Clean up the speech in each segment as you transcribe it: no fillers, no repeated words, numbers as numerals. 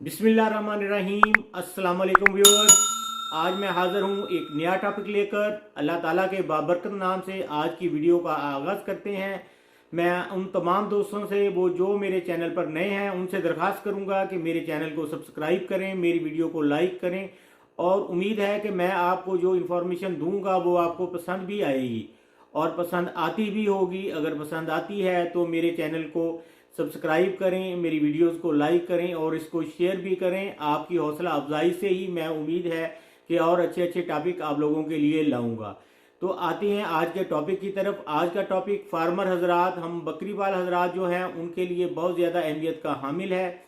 बिस्मिल्लाहिर्रहमानिर्रहीम। अस्सलाम वालेकुम व्यूअर्स। आज मैं हाज़िर हूँ एक नया टॉपिक लेकर। अल्लाह ताला के बाबरकत नाम से आज की वीडियो का आगाज़ करते हैं। मैं उन तमाम दोस्तों से वो जो मेरे चैनल पर नए हैं उनसे दरख्वास्त करूँगा कि मेरे चैनल को सब्सक्राइब करें, मेरी वीडियो को लाइक करें और उम्मीद है कि मैं आपको जो इन्फॉर्मेशन दूँगा वो आपको पसंद भी आएगी और पसंद आती भी होगी। अगर पसंद आती है तो मेरे चैनल को सब्सक्राइब करें, मेरी वीडियोस को लाइक करें और इसको शेयर भी करें। आपकी हौसला अफजाई से ही मैं उम्मीद है कि और अच्छे अच्छे टॉपिक आप लोगों के लिए लाऊंगा। तो आते हैं आज के टॉपिक की तरफ। आज का टॉपिक फार्मर हजरात, हम बकरी पाल हजरात जो हैं उनके लिए बहुत ज़्यादा अहमियत का हामिल है।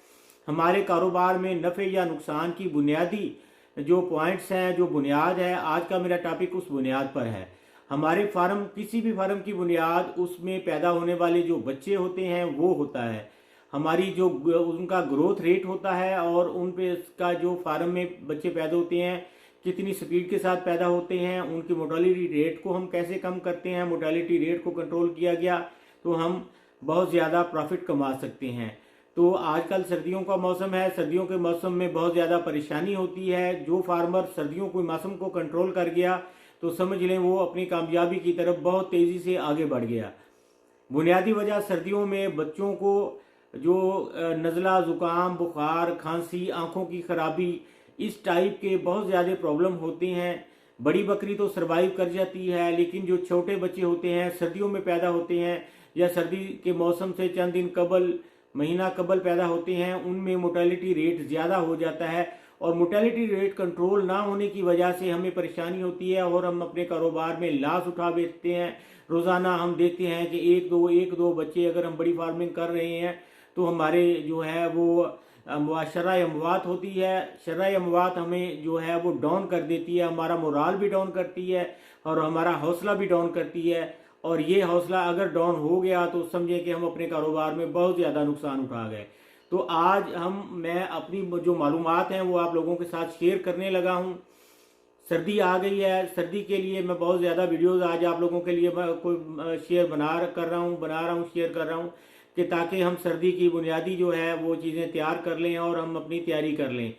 हमारे कारोबार में नफ़े या नुकसान की बुनियादी जो पॉइंट्स हैं, जो बुनियाद है, आज का मेरा टॉपिक उस बुनियाद पर है। हमारे फार्म, किसी भी फार्म की बुनियाद उसमें पैदा होने वाले जो बच्चे होते हैं वो होता है। हमारी जो उनका ग्रोथ रेट होता है और उन पे इसका जो फार्म में बच्चे पैदा होते हैं कितनी स्पीड के साथ पैदा होते हैं, उनकी मोर्टालिटी रेट को हम कैसे कम करते हैं। मोर्टालिटी रेट को कंट्रोल किया गया तो हम बहुत ज़्यादा प्रॉफिट कमा सकते हैं। तो आजकल सर्दियों का मौसम है, सर्दियों के मौसम में बहुत ज़्यादा परेशानी होती है। जो फार्मर सर्दियों के मौसम को कंट्रोल कर गया तो समझ लें वो अपनी कामयाबी की तरफ बहुत तेज़ी से आगे बढ़ गया। बुनियादी वजह सर्दियों में बच्चों को जो नज़ला, ज़ुकाम, बुखार, खांसी, आँखों की खराबी, इस टाइप के बहुत ज़्यादा प्रॉब्लम होते हैं। बड़ी बकरी तो सरवाइव कर जाती है, लेकिन जो छोटे बच्चे होते हैं सर्दियों में पैदा होते हैं या सर्दी के मौसम से चंद दिन कबल, महीना कबल पैदा होते हैं, उनमें मोर्टेलिटी रेट ज़्यादा हो जाता है और मोर्टेलिटी रेट कंट्रोल ना होने की वजह से हमें परेशानी होती है और हम अपने कारोबार में लॉस उठा बैठते हैं। रोज़ाना हम देखते हैं कि एक दो बच्चे अगर हम बड़ी फार्मिंग कर रहे हैं तो हमारे जो है वो शरह अमवात होती है। शरह अमवात हमें जो है वो डाउन कर देती है, हमारा मोराल भी डाउन करती है और हमारा हौसला भी डाउन करती है। और ये हौसला अगर डाउन हो गया तो समझे कि हम अपने कारोबार में बहुत ज़्यादा नुकसान उठा गए। तो आज मैं अपनी जो मालूमात हैं वो आप लोगों के साथ शेयर करने लगा हूँ। सर्दी आ गई है, सर्दी के लिए मैं बहुत ज़्यादा वीडियोस आज आप लोगों के लिए कोई शेयर बना रहा हूँ शेयर कर रहा हूँ कि ताकि हम सर्दी की बुनियादी जो है वो चीज़ें तैयार कर लें और हम अपनी तैयारी कर लें।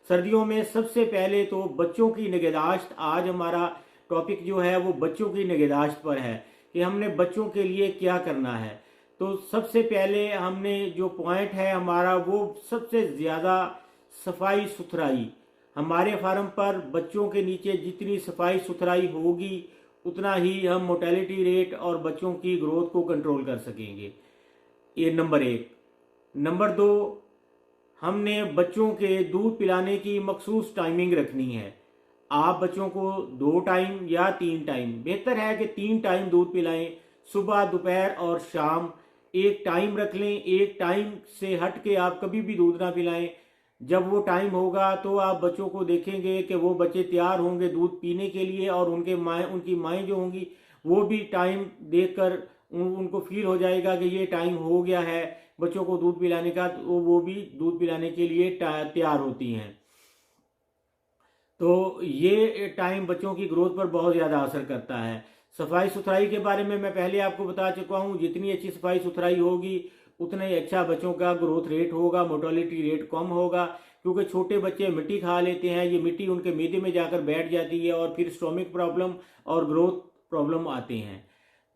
सर्दियों में सबसे पहले तो बच्चों की निगहदाश्त, आज हमारा टॉपिक जो है वो बच्चों की निगहदाश्त पर है कि हमने बच्चों के लिए क्या करना है। तो सबसे पहले हमने जो पॉइंट है हमारा वो सबसे ज़्यादा सफाई सुथराई। हमारे फार्म पर बच्चों के नीचे जितनी सफाई सुथराई होगी उतना ही हम मोर्टेलिटी रेट और बच्चों की ग्रोथ को कंट्रोल कर सकेंगे। ये नंबर एक। नंबर दो, हमने बच्चों के दूध पिलाने की मखसूस टाइमिंग रखनी है। आप बच्चों को 2 टाइम या 3 टाइम, बेहतर है कि 3 टाइम दूध पिलाएं, सुबह, दोपहर और शाम। एक टाइम रख लें, एक टाइम से हट के आप कभी भी दूध ना पिलाएं। जब वो टाइम होगा तो आप बच्चों को देखेंगे कि वो बच्चे तैयार होंगे दूध पीने के लिए और उनकी माएँ जो होंगी वो भी टाइम देखकर उनको फील हो जाएगा कि ये टाइम हो गया है बच्चों को दूध पिलाने का, तो वो भी दूध पिलाने के लिए तैयार होती हैं। तो ये टाइम बच्चों की ग्रोथ पर बहुत ज़्यादा असर करता है। सफाई सुथराई के बारे में मैं पहले आपको बता चुका हूँ, जितनी अच्छी सफाई सुथराई होगी उतना ही अच्छा बच्चों का ग्रोथ रेट होगा, मोर्टेलिटी रेट कम होगा। क्योंकि छोटे बच्चे मिट्टी खा लेते हैं, ये मिट्टी उनके मैदे में जाकर बैठ जाती है और फिर स्टोमिक प्रॉब्लम और ग्रोथ प्रॉब्लम आते हैं।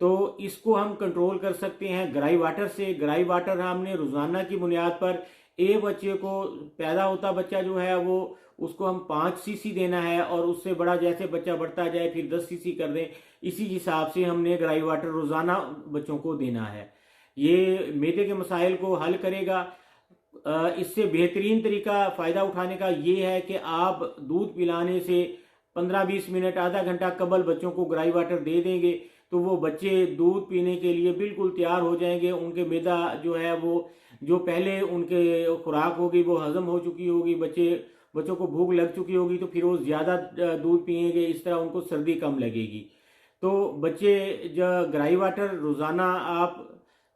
तो इसको हम कंट्रोल कर सकते हैं ग्राई वाटर से। ग्राई वाटर हमने रोज़ाना की बुनियाद पर एक बच्चे को, पैदा होता बच्चा जो है वो उसको हम 5 सीसी देना है और उससे बड़ा जैसे बच्चा बढ़ता जाए फिर 10 सीसी कर दें। इसी हिसाब से हमने ग्राई वाटर रोज़ाना बच्चों को देना है। ये मैदे के मसाइल को हल करेगा। इससे बेहतरीन तरीका फ़ायदा उठाने का ये है कि आप दूध पिलाने से 15-20 मिनट, आधा घंटा कबल बच्चों को ग्राई वाटर दे देंगे तो वो बच्चे दूध पीने के लिए बिल्कुल तैयार हो जाएंगे। उनके मैदा जो है वो, जो पहले उनके खुराक होगी वो हजम हो चुकी होगी, बच्चों को भूख लग चुकी होगी, तो फिर वो ज़्यादा दूध पिएंगे, इस तरह उनको सर्दी कम लगेगी। तो बच्चे जो ग्राई वाटर रोज़ाना आप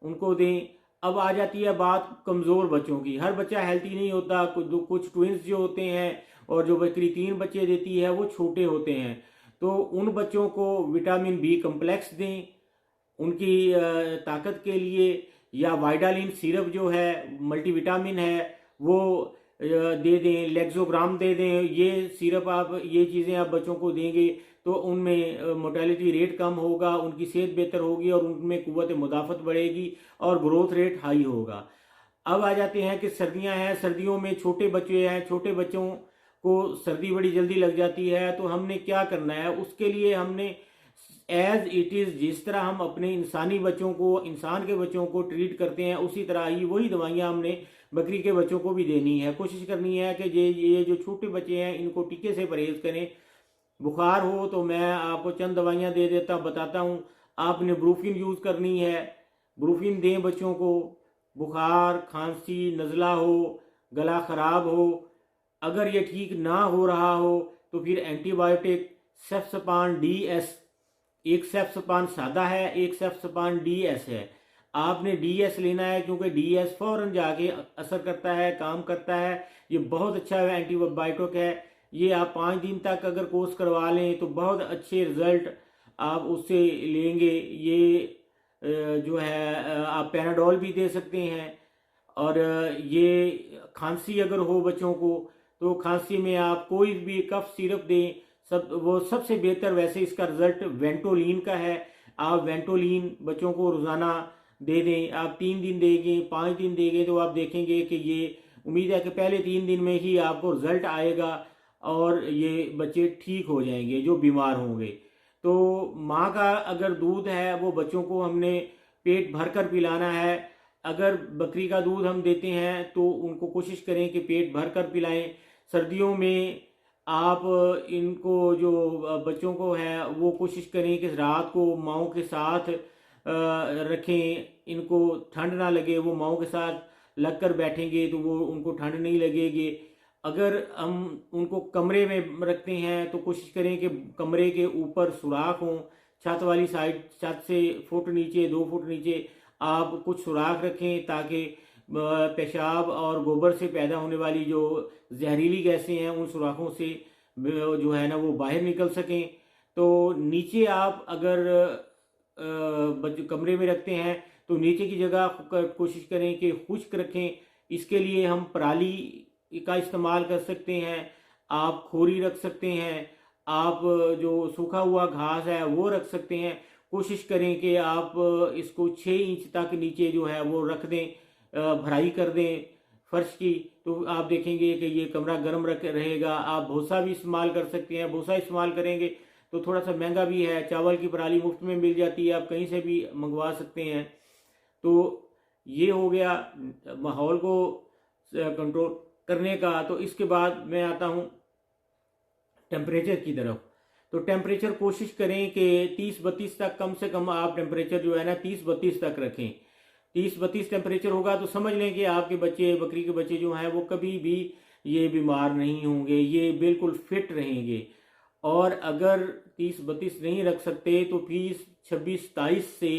उनको दें। अब आ जाती है बात कमज़ोर बच्चों की। हर बच्चा हेल्थी नहीं होता, कुछ ट्विंस जो होते हैं और जो बकरी 3 बच्चे देती है वो छोटे होते हैं। तो उन बच्चों को विटामिन बी कम्प्लेक्स दें उनकी ताकत के लिए, या वाइडालिन सिरप जो है मल्टीविटामिन है वो दे दें, लेक्सोग्राम दे दें, ये सिरप आप ये चीज़ें आप बच्चों को देंगे तो उनमें मोर्टेलिटी रेट कम होगा, उनकी सेहत बेहतर होगी और उनमें कुव्वत मुदाफ़त बढ़ेगी और ग्रोथ रेट हाई होगा। अब आ जाते हैं कि सर्दियां हैं, सर्दियों में छोटे बच्चे हैं, छोटे बच्चों को सर्दी बड़ी जल्दी लग जाती है, तो हमने क्या करना है उसके लिए हमने एज इट इज़ जिस तरह हम अपने इंसानी बच्चों को, इंसान के बच्चों को ट्रीट करते हैं उसी तरह ही वही दवाइयाँ हमने बकरी के बच्चों को भी देनी है। कोशिश करनी है कि ये जो छोटे बच्चे हैं इनको टीके से परहेज़ करें। बुखार हो तो मैं आपको चंद दवाइयाँ दे देता बताता हूँ। आपने ब्रूफिन यूज़ करनी है, ब्रूफिन दें बच्चों को। बुखार, खांसी, नज़ला हो, गला ख़राब हो, अगर ये ठीक ना हो रहा हो तो फिर एंटीबायोटिक सेफ्सपान DS, एक सेफ्सपान सादा है, एक सेफ्सपान DS है। आपने DS लेना है क्योंकि DS फ़ौरन जाके असर करता है, काम करता है। ये बहुत अच्छा एंटीबायोटिक है। ये आप 5 दिन तक अगर कोर्स करवा लें तो बहुत अच्छे रिज़ल्ट आप उससे लेंगे। ये जो है आप पैनाडोल भी दे सकते हैं। और ये खांसी अगर हो बच्चों को तो खांसी में आप कोई भी कफ सिरप दें, वो सबसे बेहतर वैसे इसका रिज़ल्ट वेंटोलिन का है। आप वेंटोलिन बच्चों को रोज़ाना दे दें। आप 3 दिन देंगे, 5 दिन देंगे तो आप देखेंगे कि ये उम्मीद है कि पहले 3 दिन में ही आपको रिज़ल्ट आएगा और ये बच्चे ठीक हो जाएंगे जो बीमार होंगे। तो माँ का अगर दूध है वो बच्चों को हमने पेट भर कर पिलाना है। अगर बकरी का दूध हम देते हैं तो उनको कोशिश करें कि पेट भर कर पिलाएं। सर्दियों में आप इनको जो बच्चों को है वो कोशिश करें कि रात को माओं के साथ रखें, इनको ठंड ना लगे। वो माओं के साथ लग कर बैठेंगे तो वो उनको ठंड नहीं लगेगी। अगर हम उनको कमरे में रखते हैं तो कोशिश करें कि कमरे के ऊपर सुराख हों, छत वाली साइड, छत से फुट नीचे 2 फुट नीचे आप कुछ सुराख रखें ताकि पेशाब और गोबर से पैदा होने वाली जो जहरीली गैसें हैं उन सुराखों से जो है ना वो बाहर निकल सकें। तो नीचे आप अगर कमरे में रखते हैं तो नीचे की जगह कोशिश करें कि खुश्क रखें। इसके लिए हम पराली का इस्तेमाल कर सकते हैं, आप खोरी रख सकते हैं, आप जो सूखा हुआ घास है वो रख सकते हैं। कोशिश करें कि आप इसको 6 इंच तक नीचे जो है वो रख दें, भराई कर दें फर्श की, तो आप देखेंगे कि ये कमरा गर्म रहेगा। आप भूसा भी इस्तेमाल कर सकते हैं। भूसा इस्तेमाल करेंगे तो थोड़ा सा महंगा भी है, चावल की पराली मुफ्त में मिल जाती है, आप कहीं से भी मंगवा सकते हैं। तो ये हो गया माहौल को कंट्रोल करने का। तो इसके बाद मैं आता हूँ टेम्परेचर की तरफ। तो टेम्परेचर कोशिश करें कि 30-32 तक कम से कम आप टेम्परेचर जो है ना 30-32 तक रखें। 30-32 टेम्परेचर होगा तो समझ लें कि आपके बच्चे, बकरी के बच्चे जो हैं वो कभी भी ये बीमार नहीं होंगे, ये बिल्कुल फिट रहेंगे। और अगर 30-32 नहीं रख सकते तो 26-27 से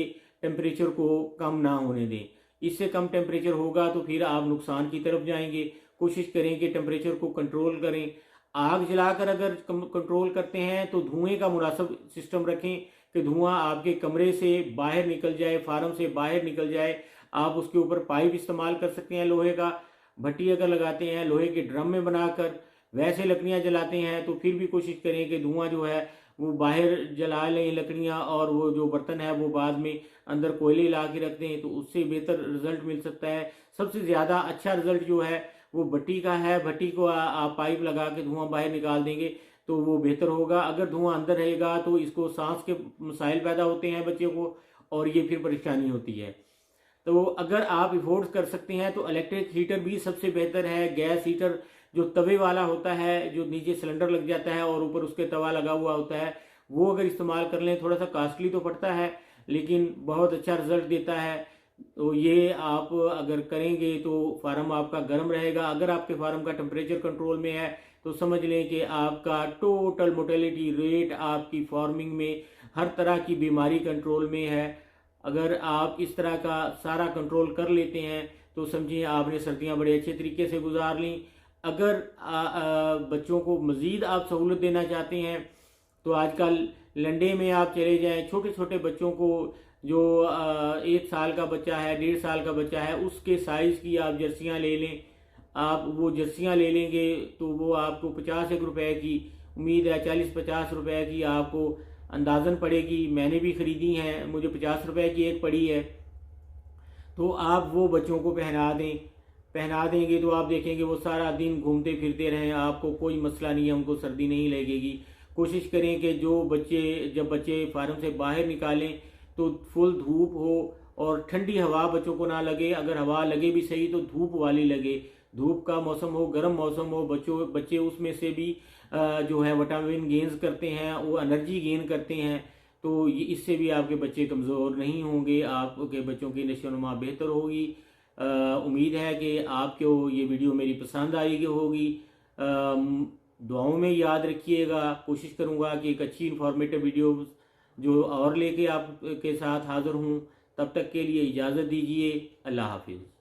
टेम्परेचर को कम ना होने दें। इससे कम टेम्परेचर होगा तो फिर आप नुकसान की तरफ जाएंगे। कोशिश करें कि टेम्परेचर को कंट्रोल करें। आग जलाकर अगर कंट्रोल करते हैं तो धुएं का मुनासिब सिस्टम रखें कि धुआं आपके कमरे से बाहर निकल जाए, फार्म से बाहर निकल जाए। आप उसके ऊपर पाइप इस्तेमाल कर सकते हैं लोहे का। भट्टी अगर लगाते हैं लोहे के ड्रम में बनाकर, वैसे लकड़ियाँ जलाते हैं तो फिर भी कोशिश करें कि धुआं जो है वो बाहर जला लें लकड़ियाँ, और वो जो बर्तन है वो बाद में अंदर कोयले ला के रख दें, तो उससे बेहतर रिजल्ट मिल सकता है। सबसे ज़्यादा अच्छा रिजल्ट जो है वो भट्टी का है। भट्टी को आप पाइप लगा के धुआं बाहर निकाल देंगे तो वो बेहतर होगा। अगर धुआं अंदर रहेगा तो इसको सांस के मसाइल पैदा होते हैं बच्चे को, और ये फिर परेशानी होती है। तो अगर आप अफोर्ड कर सकते हैं तो इलेक्ट्रिक हीटर भी सबसे बेहतर है। गैस हीटर जो तवे वाला होता है, जो नीचे सिलेंडर लग जाता है और ऊपर उसके तवा लगा हुआ होता है, वो अगर इस्तेमाल कर लें, थोड़ा सा कॉस्टली तो पड़ता है लेकिन बहुत अच्छा रिजल्ट देता है। तो ये आप अगर करेंगे तो फार्म आपका गर्म रहेगा। अगर आपके फार्म का टेम्परेचर कंट्रोल में है तो समझ लें कि आपका टोटल मोर्टेलिटी रेट आपकी फार्मिंग में हर तरह की बीमारी कंट्रोल में है। अगर आप इस तरह का सारा कंट्रोल कर लेते हैं तो समझिए आपने सर्दियां बड़े अच्छे तरीके से गुजार ली। अगर बच्चों को मज़ीद आप सहूलत देना चाहते हैं तो आजकल लंडे में आप चले जाएं, छोटे छोटे बच्चों को जो 1 साल का बच्चा है, 1.5 साल का बच्चा है, उसके साइज़ की आप जर्सियां ले लें आप वो जर्सियाँ ले लेंगे तो वो आपको 50 एक रुपए की, उम्मीद है 40-50 रुपए की आपको अंदाज़न पड़ेगी। मैंने भी ख़रीदी हैं, मुझे 50 रुपए की एक पड़ी है। तो आप वो बच्चों को पहना देंगे तो आप देखेंगे वो सारा दिन घूमते फिरते रहें, आपको कोई मसला नहीं है, उनको सर्दी नहीं लगेगी। कोशिश करें कि जब बच्चे फार्म से बाहर निकालें तो फुल धूप हो और ठंडी हवा बच्चों को ना लगे, अगर हवा लगे भी सही तो धूप वाली लगे। धूप का मौसम हो, गर्म मौसम हो, बच्चे उसमें से भी जो है विटामिन गेन्स करते हैं, वो एनर्जी गेन करते हैं। तो इससे भी आपके बच्चे कमज़ोर नहीं होंगे, आपके बच्चों की नशोनुमा बेहतर होगी। उम्मीद है कि आपको ये वीडियो मेरी पसंद आएगी होगी। दुआओं में याद रखिएगा। कोशिश करूँगा कि एक अच्छी इन्फॉर्मेटिव वीडियो जो और लेके आपके साथ हाज़िर हूँ। तब तक के लिए इजाज़त दीजिए। अल्लाह हाफिज़।